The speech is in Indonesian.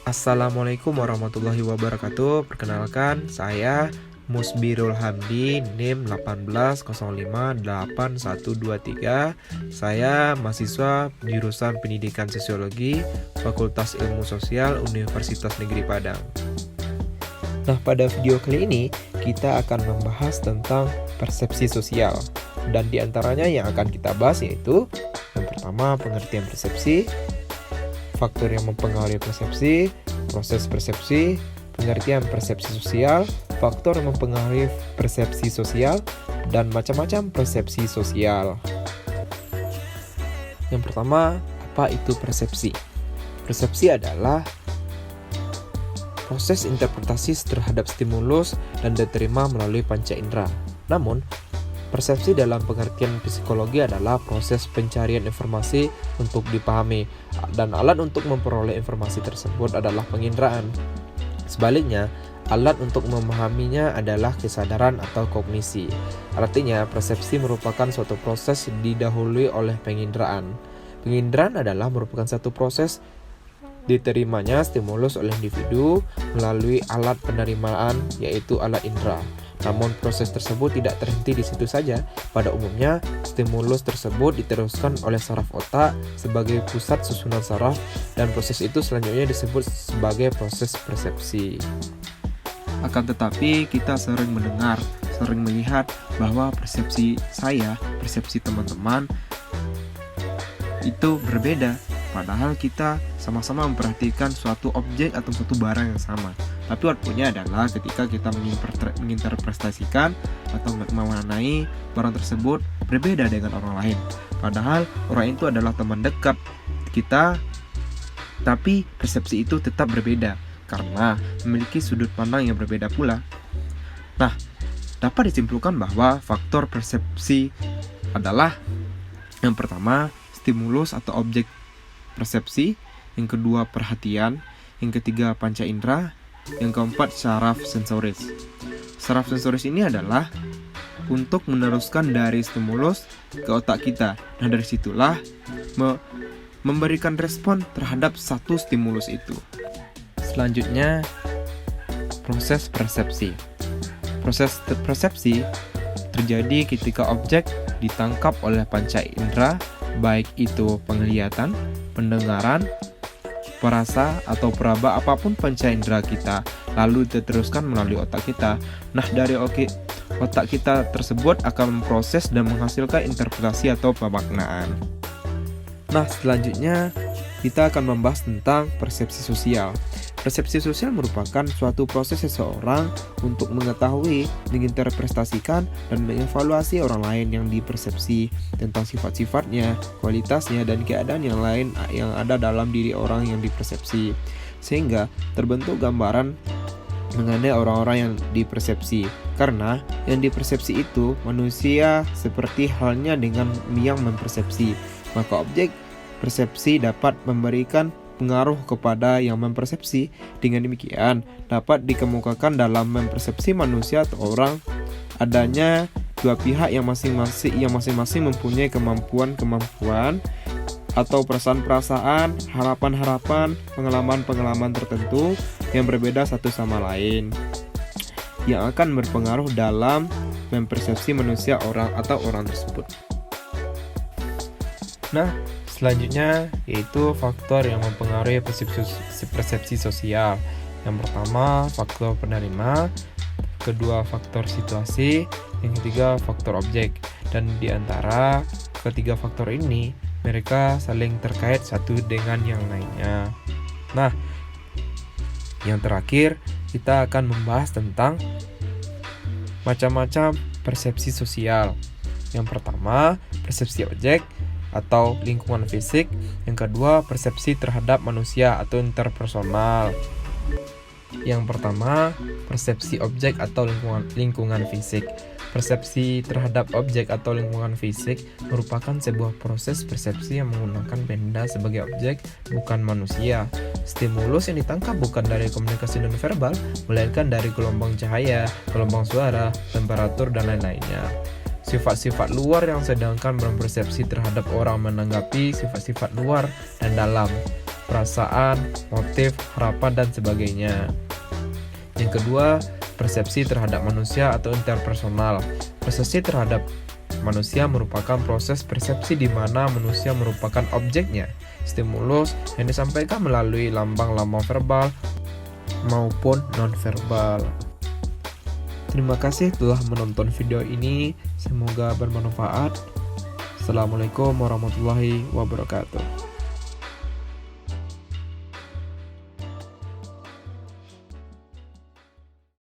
Assalamualaikum warahmatullahi wabarakatuh. Perkenalkan, saya Musbirul Hamdi, NIM 180581123. Saya mahasiswa jurusan Pendidikan Sosiologi, Fakultas Ilmu Sosial, Universitas Negeri Padang. Nah, pada video kali ini kita akan membahas tentang persepsi sosial. Dan diantaranya yang akan kita bahas yaitu yang pertama, pengertian persepsi, faktor yang mempengaruhi persepsi, proses persepsi, pengertian persepsi sosial, faktor yang mempengaruhi persepsi sosial, dan macam-macam persepsi sosial. Yang pertama, apa itu persepsi? Persepsi adalah proses interpretasi terhadap stimulus dan diterima melalui panca indera. Namun, persepsi dalam pengertian psikologi adalah proses pencarian informasi untuk dipahami, dan alat untuk memperoleh informasi tersebut adalah penginderaan. Sebaliknya, alat untuk memahaminya adalah kesadaran atau kognisi. Artinya, persepsi merupakan suatu proses didahului oleh penginderaan. Penginderaan adalah merupakan satu proses diterimanya stimulus oleh individu melalui alat penerimaan, yaitu alat indera. Namun proses tersebut tidak terhenti di situ saja. Pada umumnya, stimulus tersebut diteruskan oleh saraf otak sebagai pusat susunan saraf, dan proses itu selanjutnya disebut sebagai proses persepsi. Akan tetapi, kita sering mendengar, sering melihat bahwa persepsi saya, persepsi teman-teman itu berbeda. Padahal kita sama-sama memperhatikan suatu objek atau suatu barang yang sama. Tapi outputnya adalah ketika kita menginterpretasikan atau memaknai barang tersebut berbeda dengan orang lain. Padahal orang itu adalah teman dekat kita, tapi persepsi itu tetap berbeda karena memiliki sudut pandang yang berbeda pula. Nah, dapat disimpulkan bahwa faktor persepsi adalah yang pertama, stimulus atau objek persepsi, yang kedua perhatian, yang ketiga panca indera, yang keempat saraf sensoris. Saraf sensoris ini adalah untuk meneruskan dari stimulus ke otak kita. Nah, dari situlah memberikan respon terhadap satu stimulus itu. Selanjutnya, proses persepsi. Proses persepsi terjadi ketika objek ditangkap oleh panca indera, baik itu penglihatan, pendengaran, perasa, atau peraba, apapun panca indera kita, lalu diteruskan melalui otak kita. Nah, dari otak kita tersebut akan memproses dan menghasilkan interpretasi atau pemaknaan. Nah, selanjutnya kita akan membahas tentang persepsi sosial. Persepsi sosial merupakan suatu proses seseorang untuk mengetahui, menginterpretasikan, dan mengevaluasi orang lain yang dipersepsi tentang sifat-sifatnya, kualitasnya, dan keadaan yang lain yang ada dalam diri orang yang dipersepsi, sehingga terbentuk gambaran mengenai orang-orang yang dipersepsi. Karena yang dipersepsi itu manusia seperti halnya dengan yang mempersepsi, maka objek persepsi dapat memberikan pengaruh kepada yang mempersepsi. Dengan demikian, dapat dikemukakan dalam mempersepsi manusia atau orang adanya dua pihak yang masing-masing mempunyai kemampuan atau perasaan-perasaan, harapan-harapan, pengalaman-pengalaman tertentu yang berbeda satu sama lain, yang akan berpengaruh dalam mempersepsi manusia orang atau orang tersebut. Nah, selanjutnya yaitu faktor yang mempengaruhi persepsi sosial. Yang pertama, faktor penerima, kedua faktor situasi, yang ketiga faktor objek. Dan di antara ketiga faktor ini, mereka saling terkait satu dengan yang lainnya. Nah, yang terakhir kita akan membahas tentang macam-macam persepsi sosial. Yang pertama, persepsi objek atau lingkungan fisik. Yang kedua, persepsi terhadap manusia atau interpersonal. Yang pertama, persepsi objek atau lingkungan fisik. Persepsi terhadap objek atau lingkungan fisik merupakan sebuah proses persepsi yang menggunakan benda sebagai objek, bukan manusia. Stimulus yang ditangkap bukan dari komunikasi non-verbal, melainkan dari gelombang cahaya, gelombang suara, temperatur, dan lain-lainnya. Sifat-sifat luar yang sedangkan berpersepsi terhadap orang menanggapi sifat-sifat luar dan dalam. perasaan, motif, harapan, dan sebagainya. Yang kedua, persepsi terhadap manusia atau interpersonal. Persepsi terhadap manusia merupakan proses persepsi di mana manusia merupakan objeknya. Stimulus yang disampaikan melalui lambang-lambang verbal maupun non-verbal. Terima kasih telah menonton video ini. Semoga bermanfaat. Assalamualaikum warahmatullahi wabarakatuh.